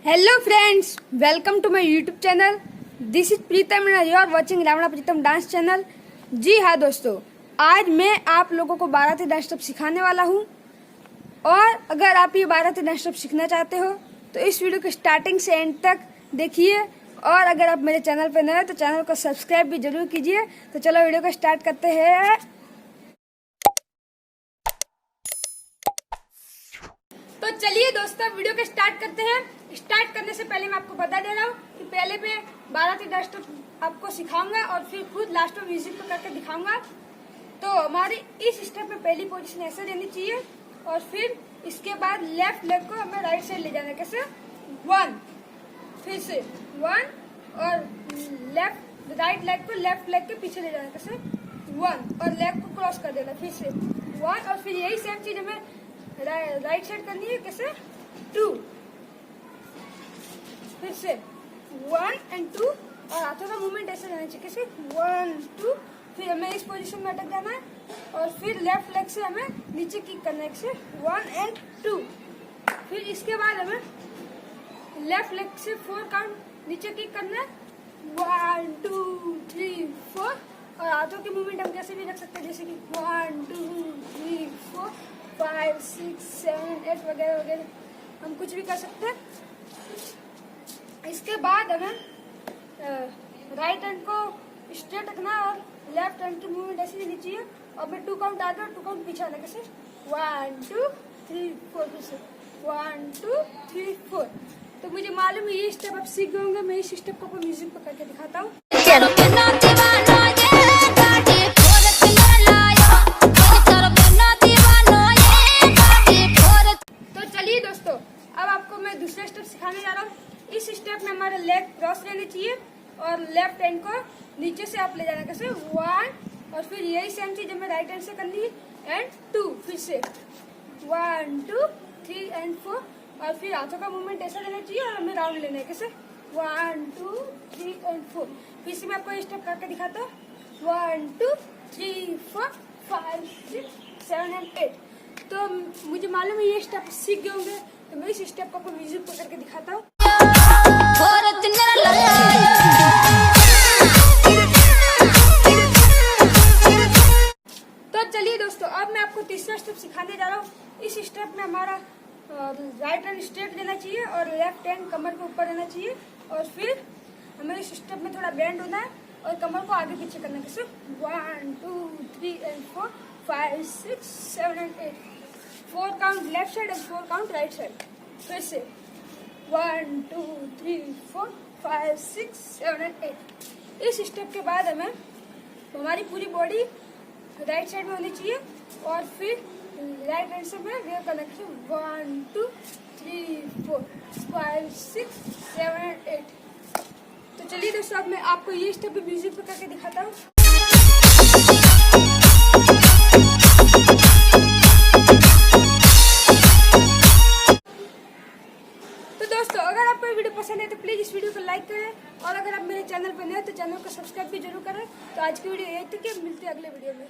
Hello friends, welcome to my YouTube channel. This is Pritam and you are watching Ravana Pritam dance channel. जी हाँ दोस्तों, आज मैं आप लोगों को बाराती डांस स्टेप सिखाने वाला हूँ। और अगर आप ये बाराती डांस स्टेप सीखना चाहते हो तो इस वीडियो को स्टार्टिंग से एंड तक देखिए। और अगर आप मेरे चैनल पर नए हो तो चैनल को सब्सक्राइब भी जरूर कीजिए। तो चलो वीडियो को स्टार्ट करते हैं। तो चलिए दोस्तों, वीडियो को स्टार्ट करते हैं। स्टार्ट करने से पहले मैं आपको बता दे रहा हूँ कि पहले मैं बाराती डांस स्टेप आपको सिखाऊंगा और फिर खुद लास्ट में म्यूजिक पे करके दिखाऊंगा। तो हमारी इस स्टेप में पहली पोजीशन ऐसे रहनी चाहिए और फिर इसके बाद लेफ्ट लेग को हमें राइट साइड ले जाना। कैसे? 1, फिर से 1 और राइट लेग को लेफ्ट लेग के पीछे ले जाना। कैसे? 1 और लेग को क्रॉस कर देना। फिर से 1 और फिर यही सेम चीज हमें राइट साइड करनी है। कैसे? 2, फिर से 1 और 2 और हाथों का मूवमेंट ऐसे रहना चाहिए। कैसे? 1, 2, फिर हमें इस पोजीशन में अटक जाना है और फिर लेफ्ट लेग से हमें नीचे किक करना है। कैसे? 1 और 2, फिर इसके बाद हमें लेफ्ट लेग से 4 काउंट नीचे किक करना है। 1, 2, 3, 4 और हाथों की मूवमेंट हम कैसे भी रख सकते हैं, जैसे कि 1, 2, 3, 4, 5, 6, 7, 8 वगैरह वगैरह हम कुछ भी कर सकते हैं। इसके बाद हमें राइट हैंड को स्ट्रेट रखना और लेफ्ट हैंड की मूवमेंट ऐसी रहनी चाहिए। और मैं 2 काउंट आगे और 2 काउंट पीछे आना। कैसे? 1, 2, 3, 4, फिर से 1, 2, 3, 4। तो मुझे मालूम है ये स्टेप आप सीख गए होंगे। मैं इस स्टेप को म्यूजिक पर करके दिखाता हूँ। अब आपको मैं दूसरा स्टेप सिखाने जा रहा हूँ। इस स्टेप में हमारा लेग क्रॉस रहनी चाहिए और लेफ्ट हैंड को नीचे से आप ले जाना। कैसे? 1 और फिर यही सेम चीज हमें राइट हैंड से करनी है एंड 2, फिर से 1, 2, 3 और 4 और फिर हाथों का मूवमेंट ऐसा रहना चाहिए और हमें राउंड लेना है। कैसे? 1, 2, 3 और 4। फिर से मैं आपको ये स्टेप करके दिखाता हूँ। 1, 2, 3, 4, 5, 6, 7 और 8। तो मुझे मालूम है ये स्टेप सीख गए होंगे। तो मैं इस स्टेप को म्यूजिक पर करके दिखाता हूँ। तो चलिए दोस्तों, अब मैं आपको तीसरा स्टेप सिखाने जा रहा हूँ। इस स्टेप में हमारा राइट हैंड स्ट्रेट रहना चाहिए और लेफ्ट हैंड कमर के ऊपर रहना चाहिए और फिर हमें इस स्टेप में थोड़ा बेंड होना है और कमर को आगे पीछे करना है। कैसे? 1, 2, 3 और 4, 5, 6, 7 और 8। 4 काउंट लेफ्ट साइड और 4 काउंट राइट साइड। फिर से 1, 2, 3, 4, 5, 6, 7 और 8। इस स्टेप के बाद हमें हमारी पूरी बॉडी राइट साइड में होनी चाहिए और फिर राइट हैंड से मैं वेव करना। 1, 2, 3, 4, 5, 6, 7 और 8। तो चलिए दोस्तों, अब मैं आपको ये स्टेप भी म्यूजिक पे करके दिखाता हूँ। दोस्तों, अगर आपको वीडियो पसंद है तो प्लीज इस वीडियो को लाइक करें और अगर आप मेरे चैनल पर नए हो तो चैनल को सब्सक्राइब भी जरूर करें। तो आज की वीडियो यही थी, कि मिलते हैं अगले वीडियो में।